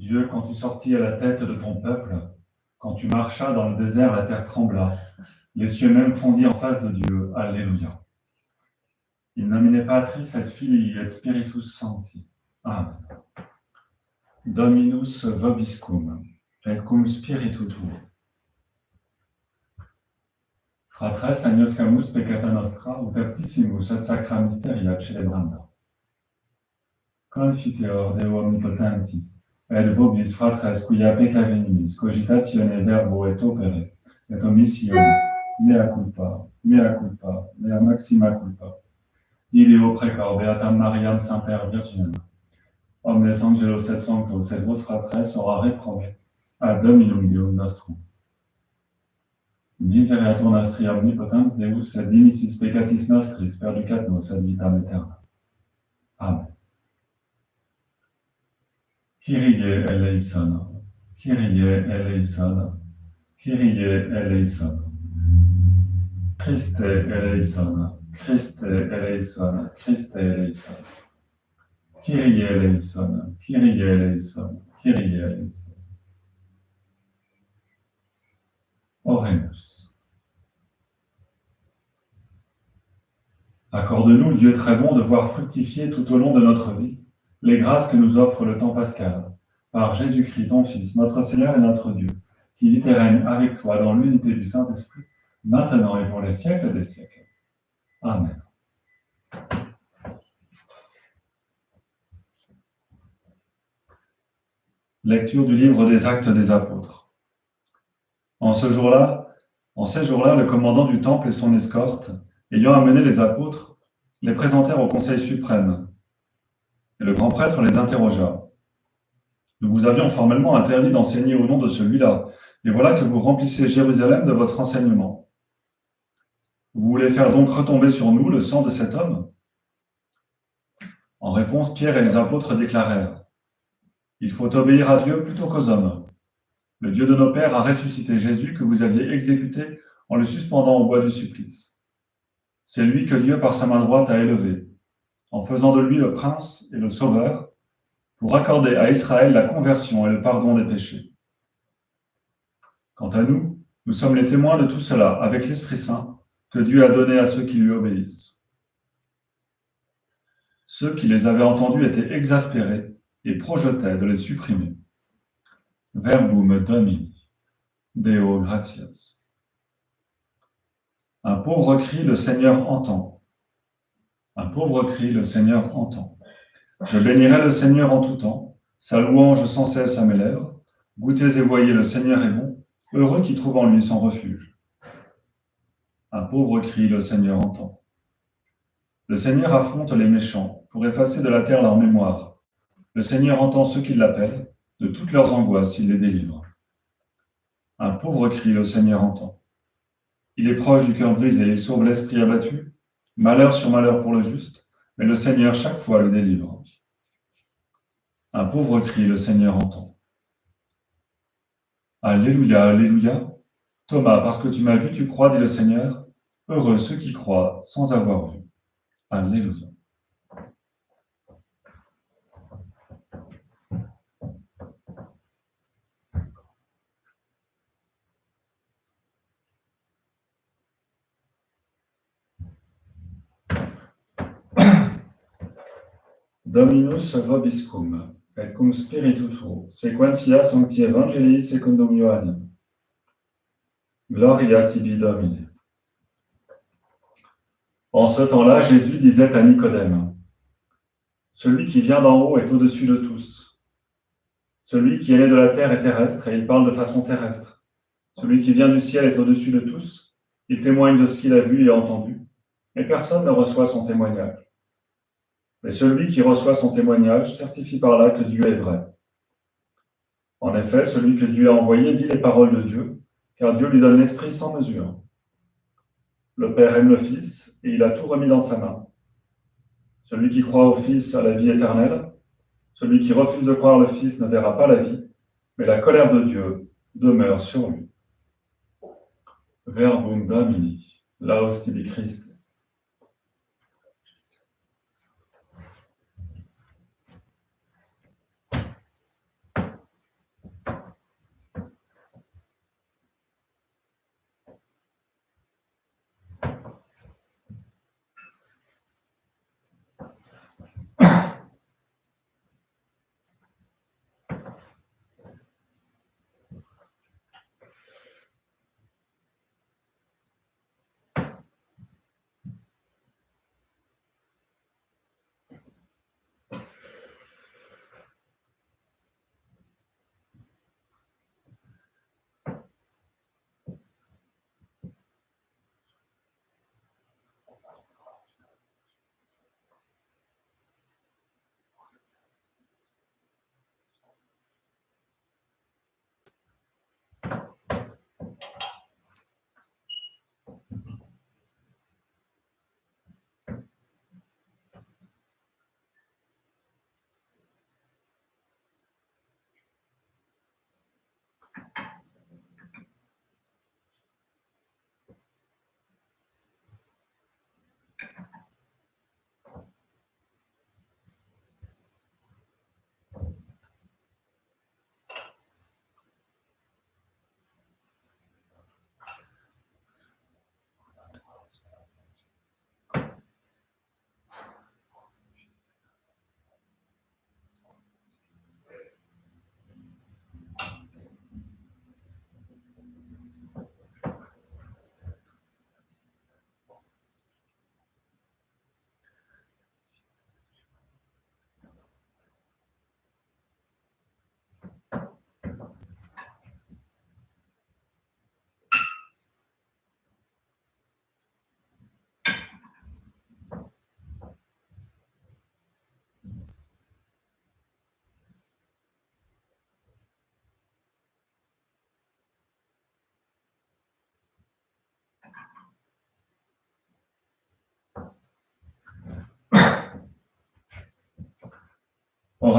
Dieu, quand tu sortis à la tête de ton peuple, quand tu marchas dans le désert, la terre trembla, les cieux même fondirent en face de Dieu. Alléluia. Il nomine Patris et Filii et Spiritus Sancti. Amen. Dominus vobiscum, et cum spiritu tuo. Fratres agnoscamus peccata nostra, ut aptissimus et sacra mysteria celebranda. Confiteor Deo omnipotenti, et vobis fratres quia pecca venimis, cogitatione verbo et opere, et omissione, mea culpa, mea maxima culpa. Ideo precor beatam Mariam semper virginem. Omnes angelos et sanctos et vos fratres orare probe, ad Dominum Deum nostrum. Misereatur nostri omnipotens Deus, et dimissis peccatis nostris perducat nos ad vitam aeterna. Amen. Kyrie eleison, Kyrie eleison, Kyrie eleison. Christe eleison, Christe eleison, Christe eleison. Kyrie eleison, Kyrie eleison, Kyrie eleison. Oremus. Accorde-nous, Dieu très bon, de voir fructifier tout au long de notre vie les grâces que nous offre le temps pascal, par Jésus-Christ, ton Fils, notre Seigneur et notre Dieu, qui vit et règne avec toi dans l'unité du Saint-Esprit, maintenant et pour les siècles des siècles. Amen. Lecture du livre des Actes des Apôtres. En ces jours-là, le commandant du temple et son escorte, ayant amené les apôtres, les présentèrent au Conseil suprême. Et le grand prêtre les interrogea. Nous vous avions formellement interdit d'enseigner au nom de celui-là, et voilà que vous remplissez Jérusalem de votre enseignement. Vous voulez faire donc retomber sur nous le sang de cet homme ? En réponse, Pierre et les apôtres déclarèrent : Il faut obéir à Dieu plutôt qu'aux hommes. Le Dieu de nos pères a ressuscité Jésus que vous aviez exécuté en le suspendant au bois du supplice. C'est lui que Dieu, par sa main droite, a élevé, en faisant de lui le prince et le sauveur, pour accorder à Israël la conversion et le pardon des péchés. Quant à nous, nous sommes les témoins de tout cela, avec l'Esprit Saint, que Dieu a donné à ceux qui lui obéissent. Ceux qui les avaient entendus étaient exaspérés et projetaient de les supprimer. Verbum Domini, Deo gratias. Un pauvre cri, le Seigneur entend. Un pauvre cri, le Seigneur entend. Je bénirai le Seigneur en tout temps, sa louange sans cesse à mes lèvres. Goûtez et voyez, le Seigneur est bon, heureux qui trouve en lui son refuge. Un pauvre cri, le Seigneur entend. Le Seigneur affronte les méchants pour effacer de la terre leur mémoire. Le Seigneur entend ceux qui l'appellent, de toutes leurs angoisses, il les délivre. Un pauvre cri, le Seigneur entend. Il est proche du cœur brisé, il sauve l'esprit abattu. Malheur sur malheur pour le juste, mais le Seigneur chaque fois le délivre. Un pauvre cri, le Seigneur entend. Alléluia, alléluia. Thomas, parce que tu m'as vu, tu crois, dit le Seigneur. Heureux ceux qui croient sans avoir vu. Alléluia. Dominus vobiscum, et cum spiritu tuo, sequentia sancti evangelii secundum Ioannem. Gloria tibi Domine. En ce temps-là, Jésus disait à Nicodème : Celui qui vient d'en haut est au-dessus de tous. Celui qui est né de la terre est terrestre, et il parle de façon terrestre. Celui qui vient du ciel est au-dessus de tous. Il témoigne de ce qu'il a vu et entendu, et personne ne reçoit son témoignage. Mais celui qui reçoit son témoignage certifie par là que Dieu est vrai. En effet, celui que Dieu a envoyé dit les paroles de Dieu, car Dieu lui donne l'Esprit sans mesure. Le Père aime le Fils, et il a tout remis dans sa main. Celui qui croit au Fils a la vie éternelle. Celui qui refuse de croire le Fils ne verra pas la vie, mais la colère de Dieu demeure sur lui. Verbum Domini, laus tibi Christe.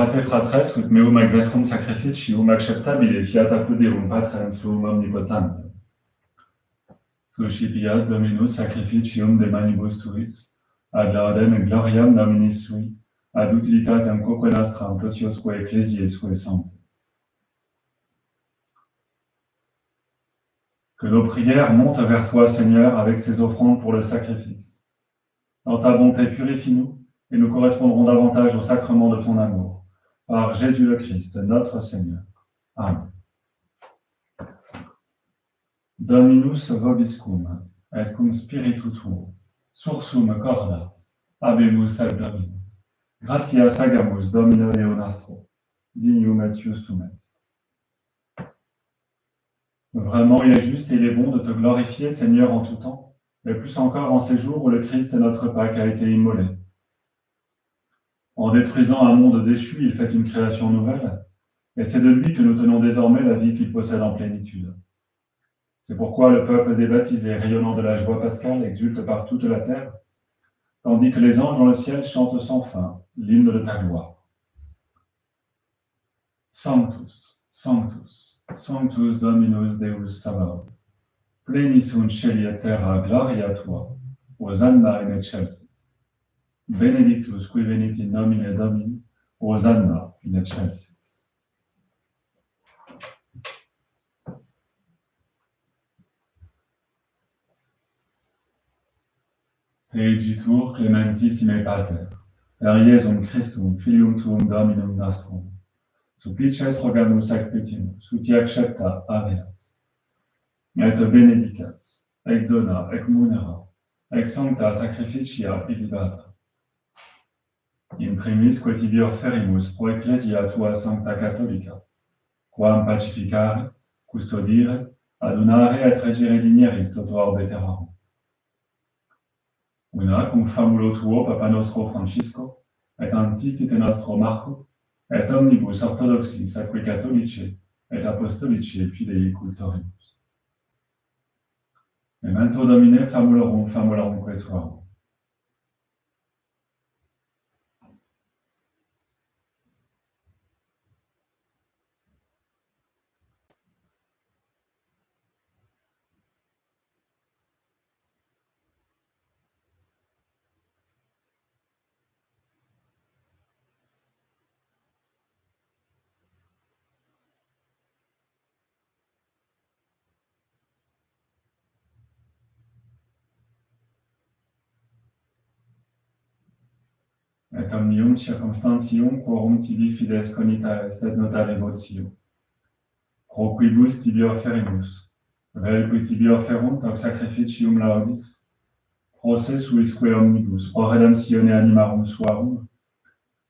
Frate fratres, ut meum ac vestrum sacrificium acceptabile fiat apud patrem suum omnipotente. Suscipiat Dominus sacrificium de manibus tuis, ad laudem et gloriam Domini sui, ad utilitatem quoque nostram totiosque ecclesiae sancte. Que nos prières montent vers toi, Seigneur, avec ces offrandes pour le sacrifice. Dans ta bonté, purifie-nous, et nous correspondrons davantage au sacrement de ton amour. Par Jésus le Christ, notre Seigneur. Amen. Dominus vobiscum, et cum spiritu tuo, sursum corda, habemus ad Domino. Gratias agamus Domino Deo nostro, dignum et justum est. Vraiment, il est juste et il est bon de te glorifier, Seigneur, en tout temps, et plus encore en ces jours où le Christ, notre Pâque, a été immolé. En détruisant un monde déchu, il fait une création nouvelle, et c'est de lui que nous tenons désormais la vie qu'il possède en plénitude. C'est pourquoi le peuple des baptisés, rayonnant de la joie pascale, exulte par toute la terre, tandis que les anges dans le ciel chantent sans fin l'hymne de ta gloire. Sanctus, Sanctus, Sanctus Dominus Deus Sabaoth, pleni sunt cieli et terra gloria tua, Hosanna in excelsis. Benedictus qui venit in nomine Domini, Hosanna in excelsis. Te igitur clementissime Pater, per Iesum Christum, Filium tuum Dominum nostrum, supplices rogamus ac petimus, ut accepta aveas, et benedicas, ec dona, ec munera, ec sancta sacrificia illibata. In primis quotidior ferimus pro ecclesia tua sancta catholica, quam pacificare, custodire, adunare et regere digneris toto orbiterarum. Una cum famulo tuo, Papa nostro Francisco, et antistite nostro Marco, et omnibus orthodoxis acque catholici et apostolici fidei cultorimus. Memento Domine famulorum tuarum. Et omnium circumstantium quorum tibi fides conita est et nota devotio. Pro quibus tibi offerimus, vel qui tibi offerunt hoc sacrificium laudis, pro se suisque omnibus, pro redemptione animarum suarum,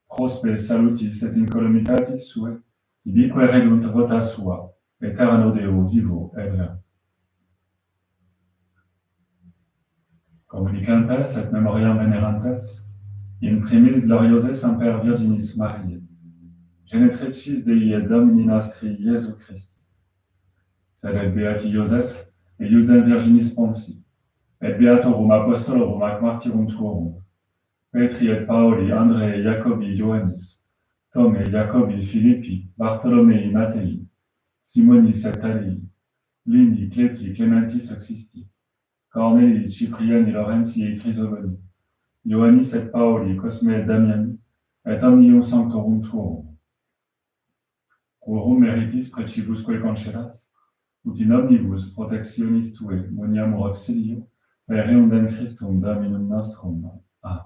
prospe salutis et incolumitatis sue, tibique redunt vota sua, eterno Deo vivo et ver. Communicantes et memoriam venerantes, in primis gloriose semper Virginis Mariae, genetricis Dei et Domini nostri Iesu Christi, sed et beati Ioseph, et Iusdem Virginis Ponsi, et beatorum apostolorum ac martyrum tuorum, Petri et Pauli, Andrei, Jacobi, Ioannis, Tome, Jacobi, Philippi, Bartholomei, Mattei, Simonis et Talii, Lini, Cleti, Clementis Oxisti, Corneli, Cipriani, Laurenti et Chrysogoni, Ioannis et Pauli, Cosme et Damiani, et omnium sanctorum tuorum. Quorum meritis precibusque concedas, ut in omnibus protectionis tue muniamur auxilio, per eundem Christum Dominum nostrum. Amen.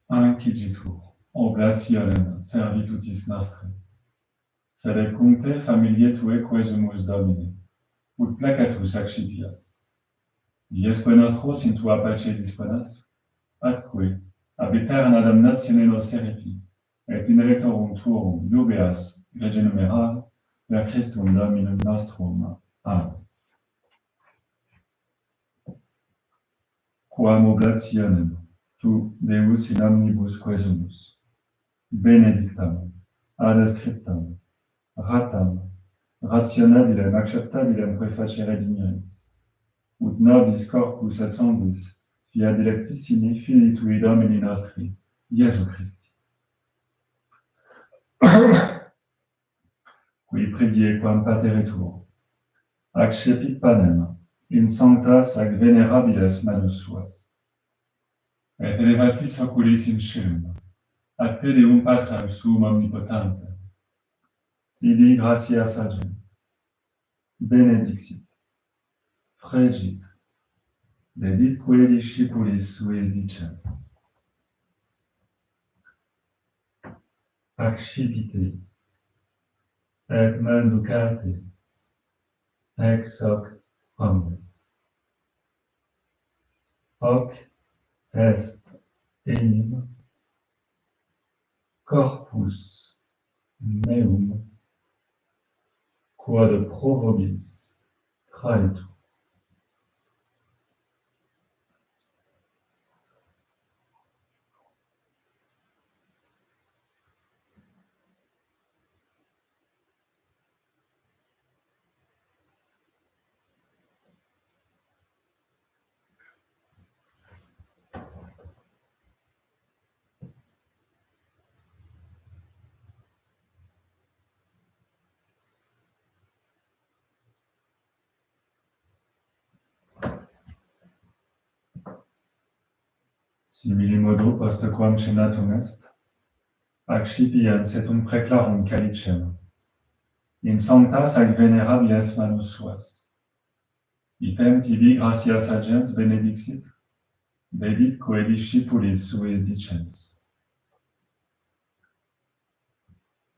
Incigitur, oblationem servitutis nostri, sed et cum te familie tue quesumus Domine, ut placatus accipias. Iesque nostros in tua pace disponas, atque, ab aeterna damnatione nos eripi, et in electorum tuorum nubeas regenerare, per Christum Dominum nostrum. Amen. Quam oblationem, tu, Deus in omnibus quesumus, benedictam, ad scriptam, ratam, rationabilem acceptabilem prefacere digneris, ut nobis corpus et sanguis, fiat delectissimi filii tui Domini nostri, Jésus Christi. Qui prediequam pateretur, accepit panem, in sanctas ac venerabiles manus suas, et elevatis oculis in caelum, ad te Deum Patrem suum omnipotentem, tibi gratia sagens, benedixit, fregit, deditque discipulis suis dicens, accipite, et menducate, ex hoc omnes. Hoc est enim corpus meum quod pro vobis traitu. Simili modo postquam cenatum est, accipiens et preclarum calicem, in sanctas ac venerabiles manus suas. Item tibi gratia sagens benedixit, deditque discipulis suis dicens.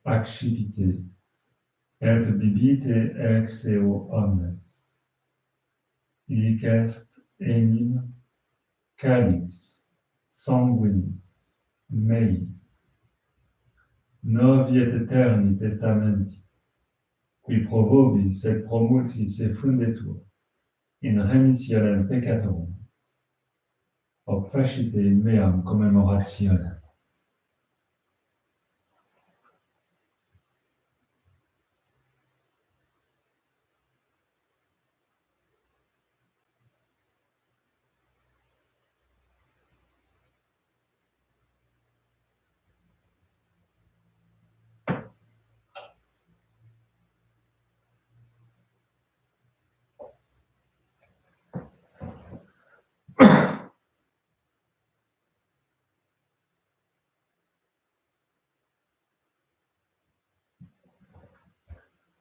Accipite, et bibite ex eo omnes. Hic est enim calix sanguinis mei, novi et eterni testamenti, qui pro vobis et pro multis effundetur in remissionem peccatorum, hoc facite in meam commemorationem.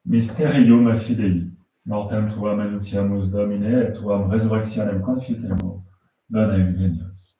Mysterium fidei, mortem tuam annunciamus Domine, et tuam resurrectionem confitemur, donem venios.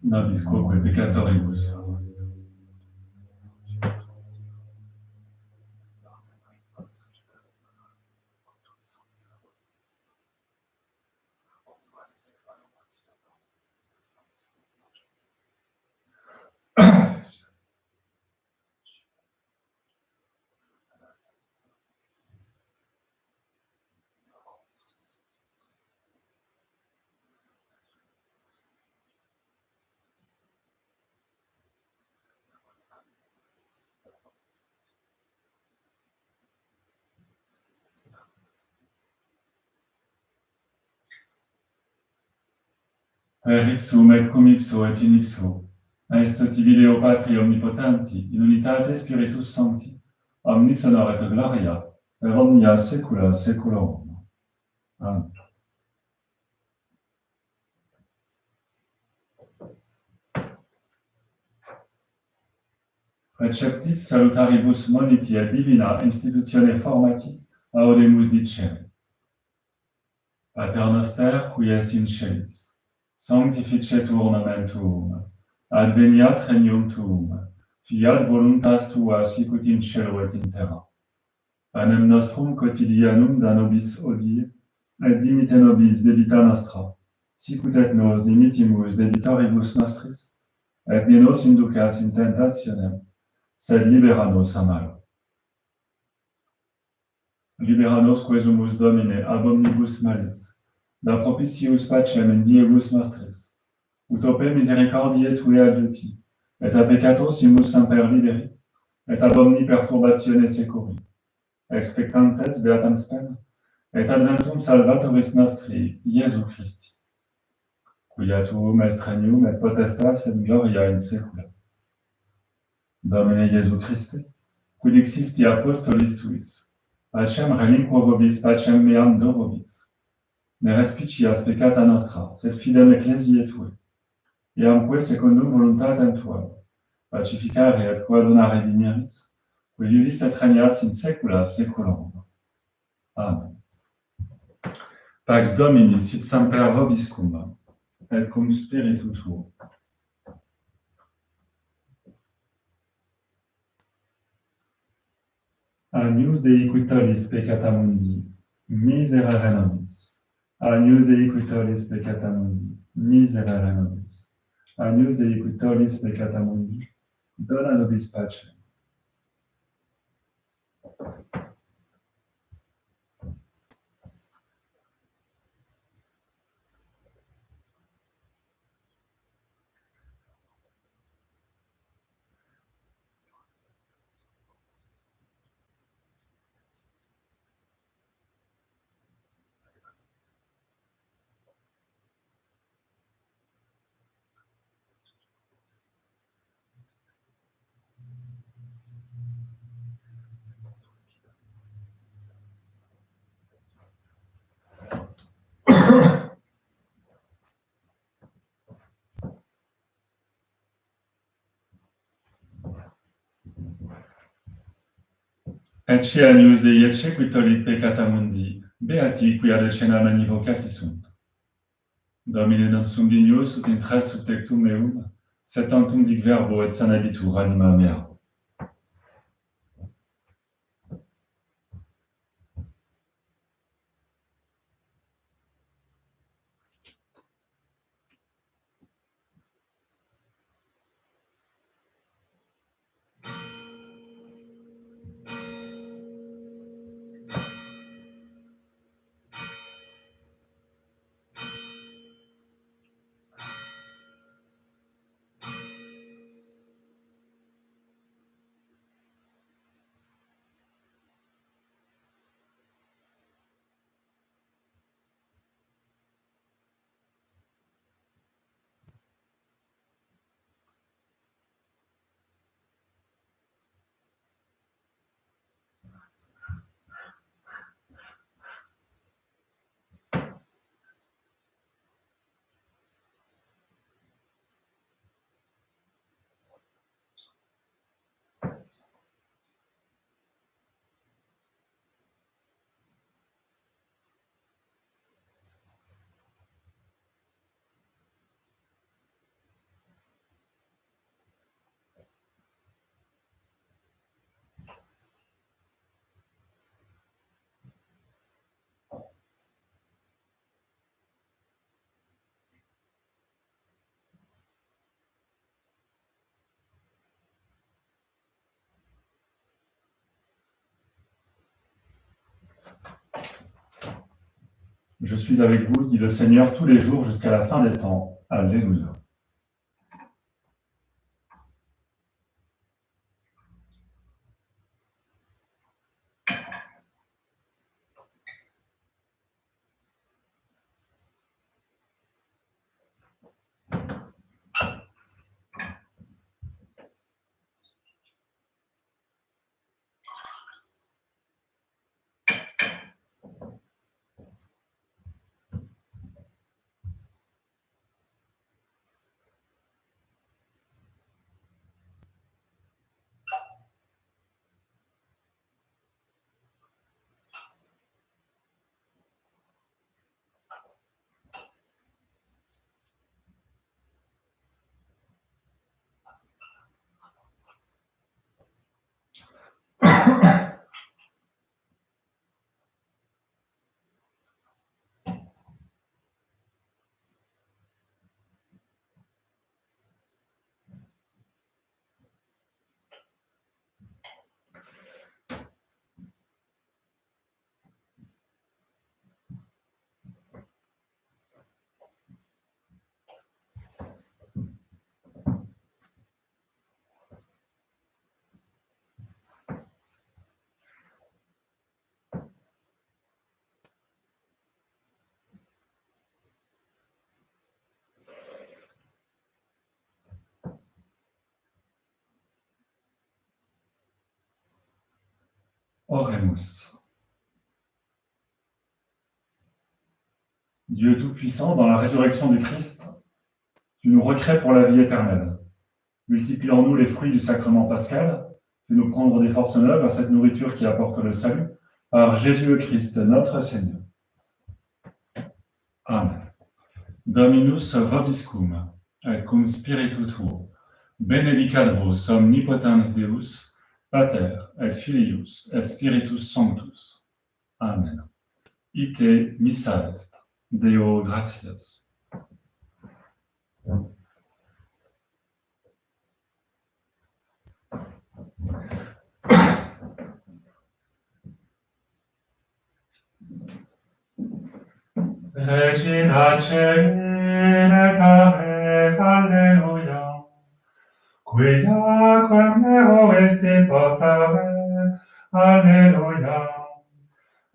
Nobis quoque peccatoribus. Per ipsum et cum ipso et in ipso, est tibi Deo Patri omnipotenti, in unitate Spiritus Sancti, omnis honor et gloria, per omnia saecula saeculorum. Amen. Receptis salutaribus moniti et divina institutione formati, audemus dicere. Pater noster, qui es in celis, sanctificetur nomen tuum, adveniat regnum tuum, fiat voluntas tua sicut in cielo et in terra. Panem nostrum quotidianum da nobis hodie, et dimite nobis debita nostra, sicut et nos dimitimus debitoribus nostris, et ne nos inducas in tentationem, sed libera nos a malo. Libera nos quesumus Domine ab omnibus malis, da propitius pacem in diebus nostris, ut ope misericordiae tue adjuti, et a peccatos imus semper liberi, et ab omni perturbatione securi, expectantes beatam spem, et adventum salvatoris nostri, Iesu Christi, quia tuum est regnum et potestas et gloria in saecula. Domine Iesu Christe, quid existi apostolis tuis, pacem relinquo vobis, pacem meam do vobis. Ne respicias peccata nostra, sed fidem ecclesiae tue, eamque secundum voluntatem tuam, pacificare et coadunare dimiris, qui vivis et regnats in saecula saeculorum. Amen. Pax Domini sit semper vobiscum, et cum spiritu tuo. Agnus Dei qui tollis peccata mundi, miserere nobis. Agnus Dei qui tollis peccata mundi, miserere nobis. Agnus Dei qui tollis peccata mundi, dona nobis pacem. Ecce agnus Dei ecce qui tollit peccata mundi, beati qui ad ecena mani vocati sunt. Domine non sum dignus ut intres sub tectum meum, sed tantum dic verbo et sanabitur anima mea. Je suis avec vous, dit le Seigneur, tous les jours jusqu'à la fin des temps. Alléluia. Oremus. Dieu Tout-Puissant, dans la résurrection du Christ, tu nous recrées pour la vie éternelle. Multiplie en nous les fruits du sacrement pascal, fais-nous prendre des forces neuves à cette nourriture qui apporte le salut, par Jésus le Christ, notre Seigneur. Amen. Dominus vobiscum, et cum spiritu tuo, benedicat vos omnipotens Deus, Pater, et Filius, et Spiritus Sanctus. Amen. Ite missa est. Deo gratias. Regina Celare, Alleluia. Quia quam neo esti portare, Alleluia.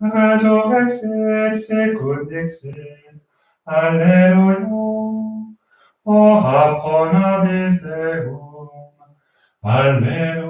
Resurrexit secund dixit, Alleluia. Ora pro nobis Deum, Alleluia.